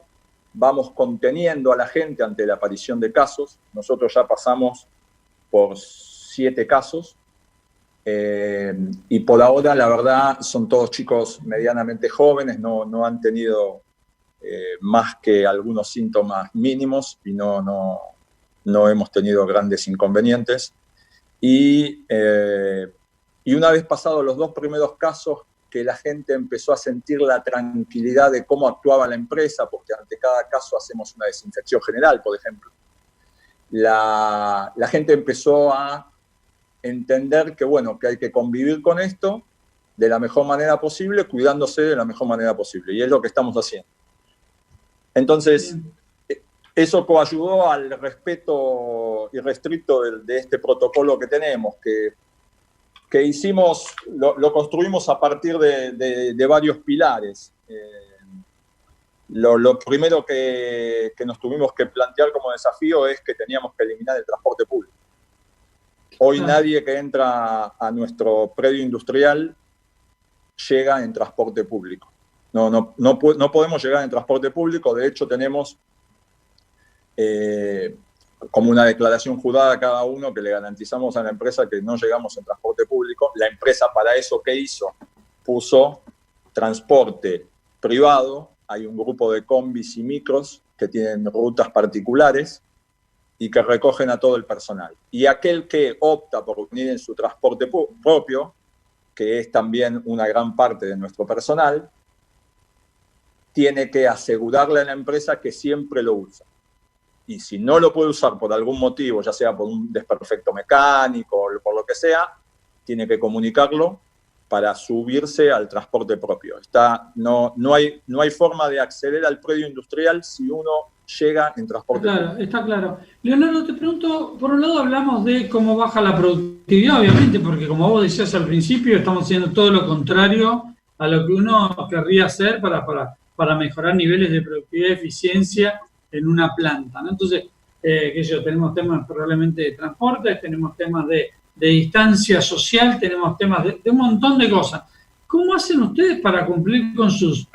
vamos conteniendo a la gente ante la aparición de casos. Nosotros ya pasamos por 7 casos, y por ahora, la verdad, son todos chicos medianamente jóvenes, no han tenido más que algunos síntomas mínimos y no hemos tenido grandes inconvenientes. Y una vez pasados los 2 primeros casos, que la gente empezó a sentir la tranquilidad de cómo actuaba la empresa, porque ante cada caso hacemos una desinfección general, por ejemplo. La gente empezó a entender que, bueno, que hay que convivir con esto de la mejor manera posible, cuidándose de la mejor manera posible. Y es lo que estamos haciendo. Entonces, eso coayudó al respeto irrestricto de este protocolo que tenemos, que hicimos, lo construimos a partir de varios pilares. Lo primero que nos tuvimos que plantear como desafío es que teníamos que eliminar el transporte público. Hoy nadie que entra a nuestro predio industrial llega en transporte público. No podemos llegar en transporte público. De hecho, tenemos como una declaración jurada cada uno que le garantizamos a la empresa que no llegamos en transporte público. La empresa para eso, ¿qué hizo? Puso transporte privado. Hay un grupo de combis y micros que tienen rutas particulares y que recogen a todo el personal. Y aquel que opta por venir en su transporte propio, que es también una gran parte de nuestro personal, tiene que asegurarle a la empresa que siempre lo usa. Y si no lo puede usar por algún motivo, ya sea por un desperfecto mecánico o por lo que sea, tiene que comunicarlo para subirse al transporte propio. No hay forma de acceder al predio industrial si uno llega en transporte propio. Está claro. Leonardo, te pregunto, por un lado hablamos de cómo baja la productividad, obviamente, porque como vos decías al principio, estamos haciendo todo lo contrario a lo que uno querría hacer para mejorar niveles de productividad y eficiencia en una planta, ¿no? Entonces, tenemos temas probablemente de transporte, tenemos temas de distancia social, tenemos temas de un montón de cosas. ¿Cómo hacen ustedes para cumplir con sus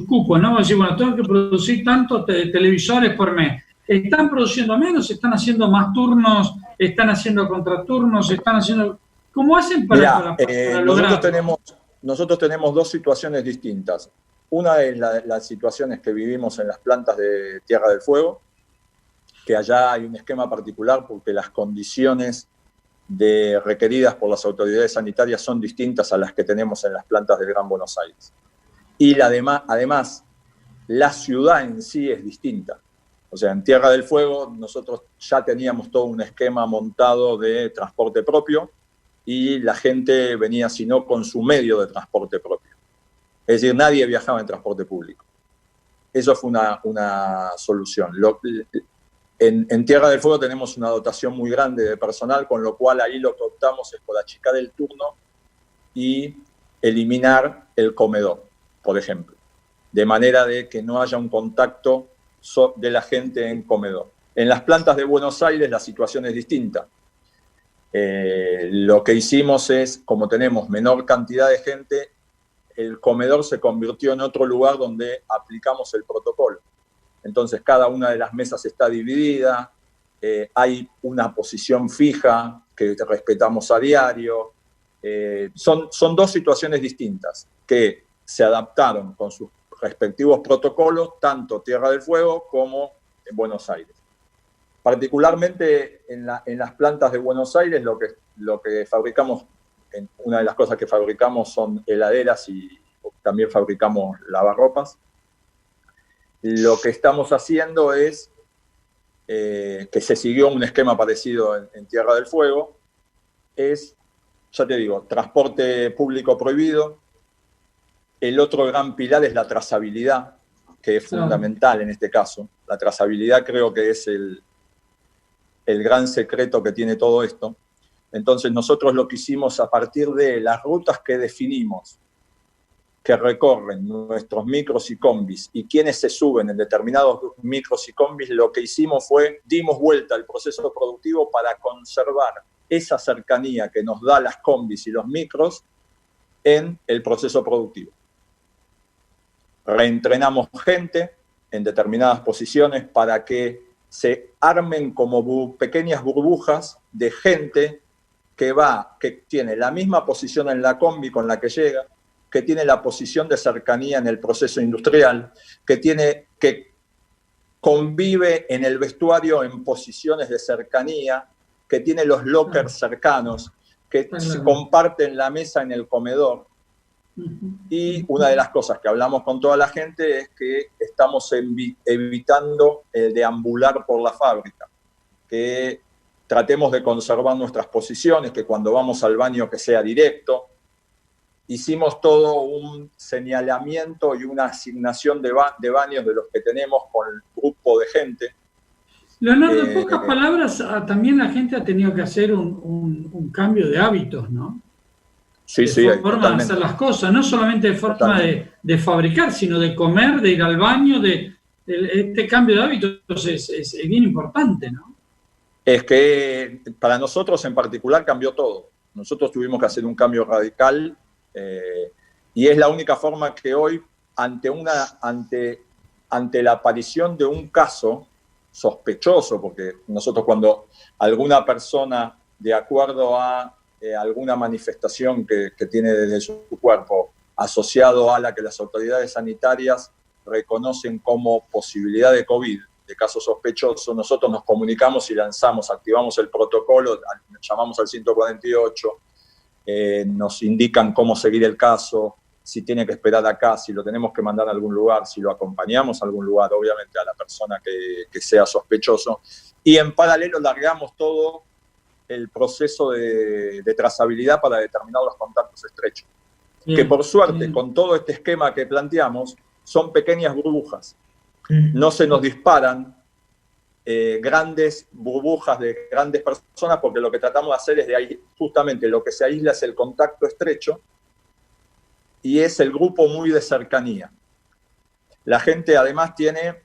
cupos, ¿no? Decir, bueno, tengo que producir tantos televisores por mes. ¿Están produciendo menos? ¿Están haciendo más turnos? ¿Están haciendo contraturnos? ¿Cómo hacen para lograrlo? Nosotros tenemos 2 situaciones distintas. Una es las situaciones que vivimos en las plantas de Tierra del Fuego, que allá hay un esquema particular porque las condiciones requeridas por las autoridades sanitarias son distintas a las que tenemos en las plantas del Gran Buenos Aires. Y además, la ciudad en sí es distinta. O sea, en Tierra del Fuego nosotros ya teníamos todo un esquema montado de transporte propio y la gente venía, si no, con su medio de transporte propio. Es decir, nadie viajaba en transporte público. Eso fue una solución. En Tierra del Fuego tenemos una dotación muy grande de personal, con lo cual ahí lo que optamos es por achicar el turno y eliminar el comedor, por ejemplo, de manera de que no haya un contacto de la gente en comedor. En las plantas de Buenos Aires la situación es distinta. Lo que hicimos es, como tenemos menor cantidad de gente, el comedor se convirtió en otro lugar donde aplicamos el protocolo. Entonces, cada una de las mesas está dividida, hay una posición fija que respetamos a diario. Son 2 situaciones distintas que se adaptaron con sus respectivos protocolos, tanto Tierra del Fuego como en Buenos Aires. Particularmente en las plantas de Buenos Aires, lo que fabricamos, una de las cosas que fabricamos son heladeras y también fabricamos lavarropas. Lo que estamos haciendo es que se siguió un esquema parecido en Tierra del Fuego, es, ya te digo, transporte público prohibido. El otro gran pilar es la trazabilidad, que es fundamental en este caso. La trazabilidad creo que es el gran secreto que tiene todo esto. Entonces nosotros lo que hicimos a partir de las rutas que definimos, que recorren nuestros micros y combis y quienes se suben en determinados micros y combis, lo que hicimos fue, dimos vuelta al proceso productivo para conservar esa cercanía que nos da las combis y los micros en el proceso productivo. reentrenamos gente en determinadas posiciones para que se armen como pequeñas burbujas de gente que tiene la misma posición en la combi con la que llega, que tiene la posición de cercanía en el proceso industrial, que convive en el vestuario en posiciones de cercanía, que tiene los lockers cercanos, que se comparten la mesa en el comedor. Y una de las cosas que hablamos con toda la gente es que estamos evitando el deambular por la fábrica, que tratemos de conservar nuestras posiciones, que cuando vamos al baño que sea directo. Hicimos todo un señalamiento y una asignación de baños de los que tenemos con el grupo de gente. Leonardo, en pocas palabras, también la gente ha tenido que hacer un cambio de hábitos, ¿no? Sí, de forma de hacer las cosas, no solamente de forma de fabricar, sino de comer, de ir al baño, este cambio de hábitos es bien importante, ¿no? Es que para nosotros en particular cambió todo. Nosotros tuvimos que hacer un cambio radical y es la única forma que hoy, ante la aparición de un caso sospechoso, porque nosotros cuando alguna persona, de acuerdo a alguna manifestación que tiene desde su cuerpo, asociado a la que las autoridades sanitarias reconocen como posibilidad de COVID, de caso sospechoso, nosotros nos comunicamos y activamos el protocolo, llamamos al 148, nos indican cómo seguir el caso, si tiene que esperar acá, si lo tenemos que mandar a algún lugar, si lo acompañamos a algún lugar, obviamente a la persona que sea sospechoso. Y en paralelo largamos todo el proceso de trazabilidad para determinar los contactos estrechos. Que por suerte, con todo este esquema que planteamos, son pequeñas burbujas. No se nos disparan grandes burbujas de grandes personas, porque lo que tratamos de hacer es justamente lo que se aísla es el contacto estrecho y es el grupo muy de cercanía. La gente además tiene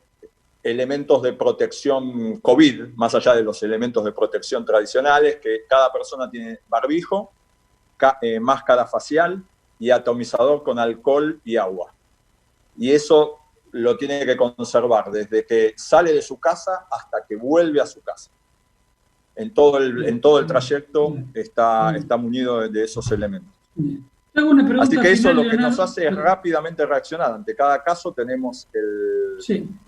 elementos de protección COVID, más allá de los elementos de protección tradicionales, que cada persona tiene barbijo, máscara facial y atomizador con alcohol y agua. Y eso lo tiene que conservar desde que sale de su casa hasta que vuelve a su casa. En todo el trayecto está munido de esos elementos. Así que eso lo que nos hace es rápidamente reaccionar. Ante cada caso tenemos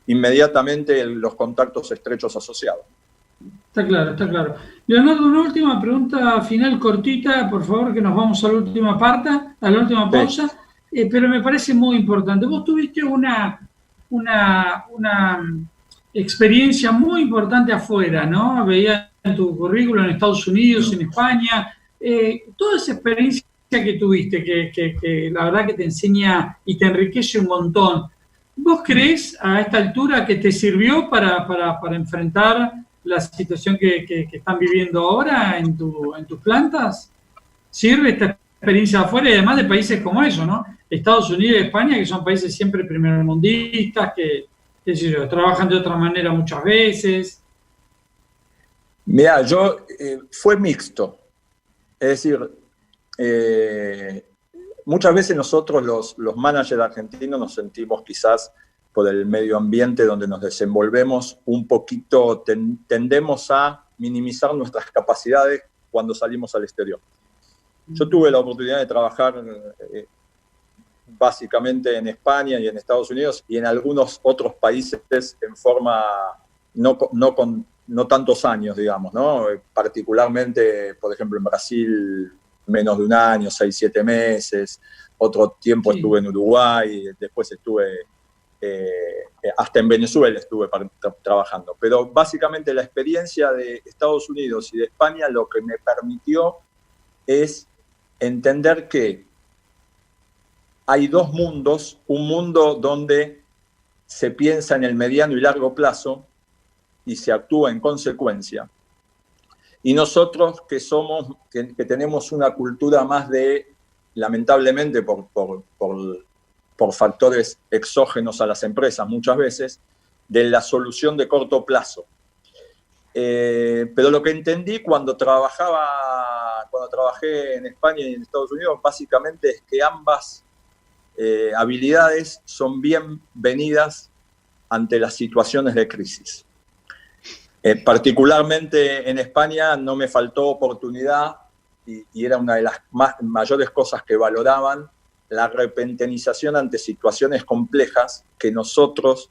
inmediatamente los contactos estrechos asociados. Está claro, está claro. Leonardo, una última pregunta final cortita, por favor, que nos vamos a la última parte, a la última pausa, pero me parece muy importante. Vos tuviste una experiencia muy importante afuera, ¿no? Veía en tu currículum en Estados Unidos, en España, toda esa experiencia que tuviste, que la verdad que te enseña y te enriquece un montón. ¿Vos creés a esta altura que te sirvió para enfrentar la situación que están viviendo ahora en tus plantas? ¿Sirve esta experiencia afuera y además de países como eso, ¿no? Estados Unidos y España, que son países siempre primermundistas, que trabajan de otra manera muchas veces? Mirá, fue mixto. Es decir, muchas veces nosotros los managers argentinos nos sentimos quizás por el medio ambiente donde nos desenvolvemos un poquito, tendemos a minimizar nuestras capacidades cuando salimos al exterior. Yo tuve la oportunidad de trabajar básicamente en España y en Estados Unidos y en algunos otros países en forma no tantos años, digamos, ¿no? Particularmente, por ejemplo, en Brasil, menos de un año, 6, 7 meses. Otro tiempo estuve en Uruguay, después estuve hasta en Venezuela estuve trabajando. Pero básicamente la experiencia de Estados Unidos y de España lo que me permitió es entender que hay dos mundos, un mundo donde se piensa en el mediano y largo plazo y se actúa en consecuencia. Y nosotros que tenemos una cultura más de, lamentablemente por factores exógenos a las empresas muchas veces, de la solución de corto plazo. Pero lo que entendí cuando trabajé en España y en Estados Unidos, básicamente es que ambas habilidades son bienvenidas ante las situaciones de crisis. Particularmente en España no me faltó oportunidad y era una de las mayores cosas que valoraban, la repentinización ante situaciones complejas que nosotros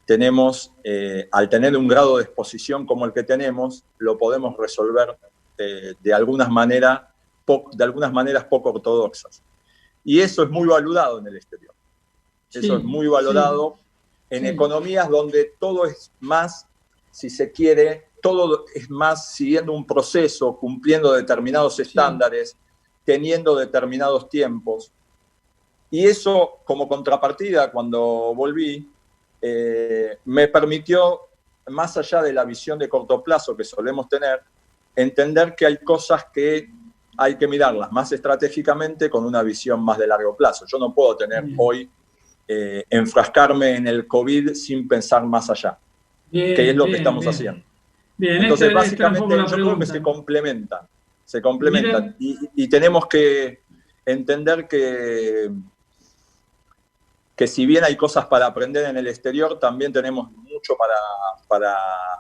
tenemos, al tener un grado de exposición como el que tenemos, lo podemos resolver de algunas maneras poco ortodoxas. Y eso es muy valorado en el exterior. Eso es muy valorado en economías donde todo es más, si se quiere, todo es más siguiendo un proceso, cumpliendo determinados estándares, teniendo determinados tiempos. Y eso, como contrapartida, cuando volví, me permitió, más allá de la visión de corto plazo que solemos tener, entender que hay cosas que hay que mirarlas más estratégicamente con una visión más de largo plazo. Yo no puedo tener hoy, enfrascarme en el COVID sin pensar más allá, que es lo que estamos haciendo. Bien, entonces, básicamente, yo creo que se complementan. Y tenemos que entender que si bien hay cosas para aprender en el exterior, también tenemos mucho para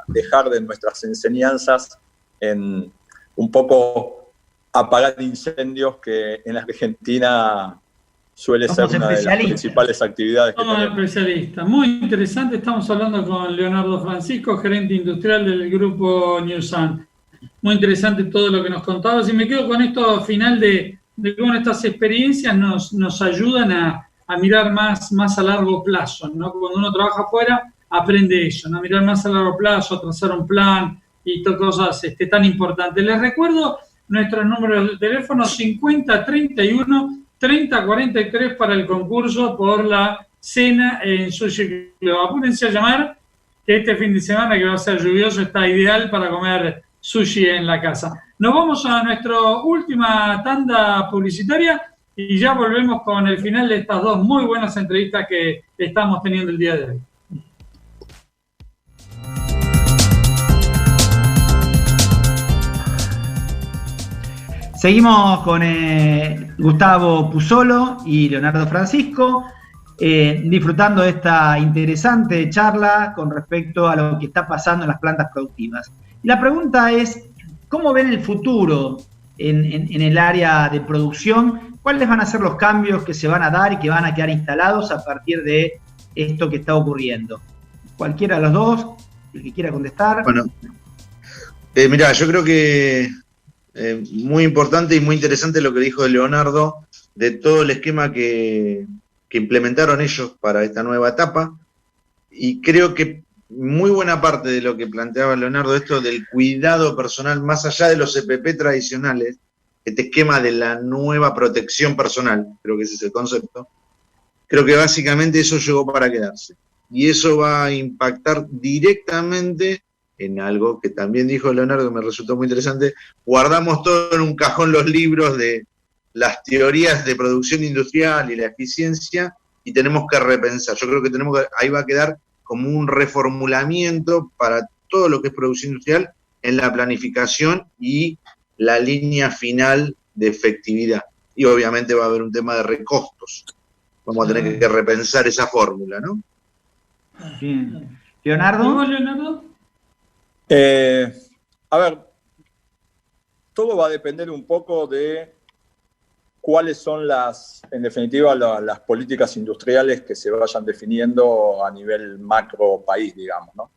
dejar de nuestras enseñanzas en un poco apagar incendios, que en Argentina suele ser una de las principales actividades que tenemos. Somos especialistas. Muy interesante. Estamos hablando con Leonardo Francisco, gerente industrial del grupo Newsan. Muy interesante todo lo que nos contabas. Y me quedo con esto final de cómo estas experiencias nos ayudan a mirar más a largo plazo, ¿no? Cuando uno trabaja afuera, aprende eso, ¿no? Mirar más a largo plazo, trazar un plan y todas cosas tan importantes. Les recuerdo nuestros números de teléfono: 5031 3043 para el concurso por la cena en Sushi Club. Apúrense a llamar, que este fin de semana, que va a ser lluvioso, está ideal para comer sushi en la casa. Nos vamos a nuestra última tanda publicitaria y ya volvemos con el final de estas dos muy buenas entrevistas que estamos teniendo el día de hoy. Seguimos con Gustavo Puzzolo y Leonardo Francisco, disfrutando de esta interesante charla con respecto a lo que está pasando en las plantas productivas. Y la pregunta es, ¿cómo ven el futuro en el área de producción? ¿Cuáles van a ser los cambios que se van a dar y que van a quedar instalados a partir de esto que está ocurriendo? Cualquiera de los dos, el que quiera contestar. Bueno, mirá, yo creo que muy importante y muy interesante lo que dijo Leonardo, de todo el esquema que implementaron ellos para esta nueva etapa, y creo que muy buena parte de lo que planteaba Leonardo, esto del cuidado personal, más allá de los EPP tradicionales, este esquema de la nueva protección personal, creo que ese es el concepto, creo que básicamente eso llegó para quedarse, y eso va a impactar directamente en algo que también dijo Leonardo, que me resultó muy interesante. Guardamos todo en un cajón los libros de las teorías de producción industrial y la eficiencia, y tenemos que repensar. Yo creo que ahí va a quedar como un reformulamiento para todo lo que es producción industrial en la planificación y la línea final de efectividad. Y obviamente va a haber un tema de recostos. Vamos a tener que repensar esa fórmula, ¿no? Bien. ¿Leonardo? ¿Leonardo? A ver, todo va a depender un poco de cuáles son en definitiva, las políticas industriales que se vayan definiendo a nivel macro país, digamos, ¿no?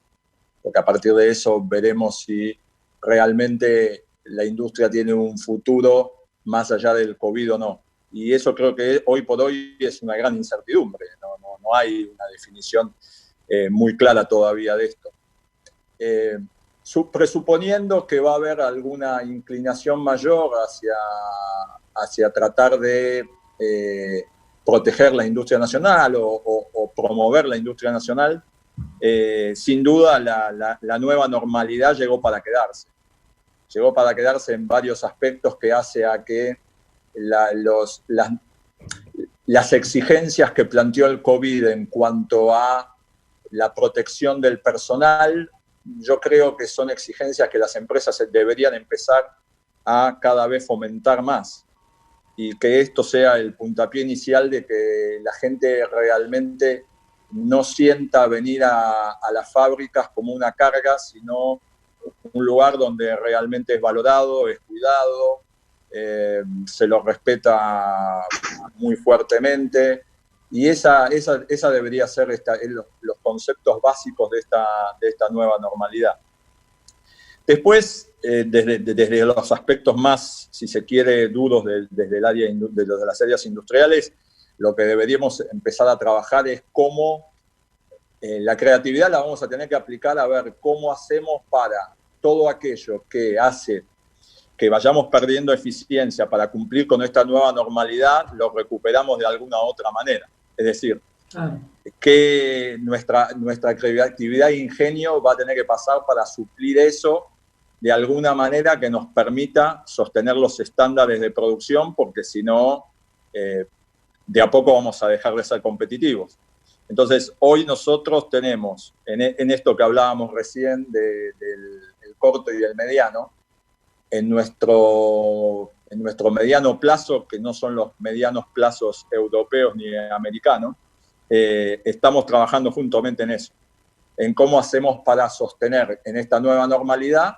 Porque a partir de eso veremos si realmente la industria tiene un futuro más allá del COVID o no. Y eso creo que hoy por hoy es una gran incertidumbre. No hay una definición muy clara todavía de esto. Presuponiendo que va a haber alguna inclinación mayor hacia tratar de proteger la industria nacional o promover la industria nacional, sin duda la nueva normalidad llegó para quedarse. Llegó para quedarse en varios aspectos que hace a que las exigencias que planteó el COVID en cuanto a la protección del personal, yo creo que son exigencias que las empresas deberían empezar a cada vez fomentar más. y que esto sea el puntapié inicial de que la gente realmente no sienta venir a las fábricas como una carga, sino un lugar donde realmente es valorado, es cuidado, se lo respeta muy fuertemente, y esa debería ser los conceptos básicos de esta nueva normalidad. Después, desde los aspectos más, si se quiere, duros desde el área de las áreas industriales, lo que deberíamos empezar a trabajar es cómo la creatividad la vamos a tener que aplicar a ver cómo hacemos para todo aquello que hace que vayamos perdiendo eficiencia para cumplir con esta nueva normalidad, lo recuperamos de alguna otra manera. Es decir, que nuestra creatividad e ingenio va a tener que pasar para suplir eso de alguna manera que nos permita sostener los estándares de producción, porque si no, de a poco vamos a dejar de ser competitivos. Entonces, hoy nosotros tenemos, en esto que hablábamos recién del corto y del mediano, en nuestro mediano plazo, que no son los medianos plazos europeos ni americanos, estamos trabajando juntamente en eso, en cómo hacemos para sostener en esta nueva normalidad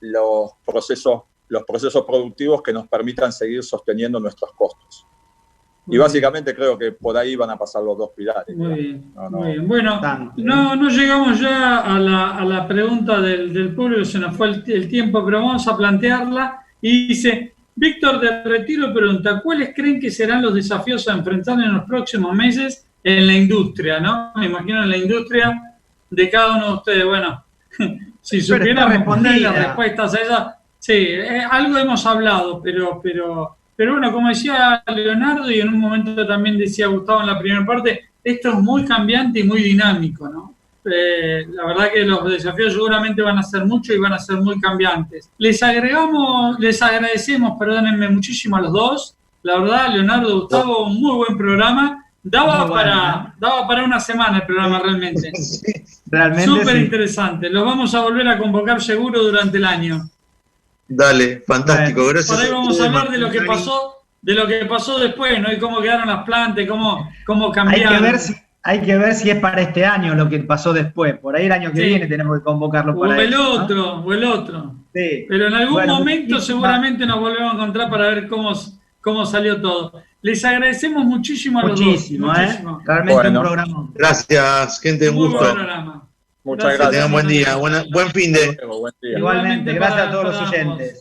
los procesos productivos que nos permitan seguir sosteniendo nuestros costos. Y básicamente creo que por ahí van a pasar los dos pilares. Muy bien, muy bien. Bueno, no llegamos ya a la pregunta del público, se nos fue el tiempo, pero vamos a plantearla. Y dice, Víctor de Retiro pregunta, ¿cuáles creen que serán los desafíos a enfrentar en los próximos meses en la industria, ¿no? Me imagino en la industria de cada uno de ustedes. Bueno, si supieran responder las respuestas a esa, sí, algo hemos hablado, pero bueno, como decía Leonardo y en un momento también decía Gustavo en la primera parte, esto es muy cambiante y muy dinámico, ¿no? La verdad que los desafíos seguramente van a ser muchos y van a ser muy cambiantes. Les agradecemos, perdónenme, muchísimo a los dos. La verdad, Leonardo, Gustavo, un muy buen programa. Daba para una semana el programa realmente. Realmente súper interesante. Los vamos a volver a convocar seguro durante el año. Dale, fantástico, gracias. Por ahí vamos a hablar de lo que pasó después, ¿no? Y cómo quedaron las plantas, cómo cambiaron. Hay que ver si es para este año lo que pasó después. Por ahí el año que viene tenemos que convocarlo para eso. O el otro. Sí. Pero en algún momento seguramente nos volvemos a encontrar para ver cómo salió todo. Les agradecemos muchísimo a los dos. Muchísimo. Realmente un programa. Gracias, gente, un gusto. Buen programa. Muchas gracias. Que tengan buen día, buen fin de. Igualmente, gracias a todos los oyentes.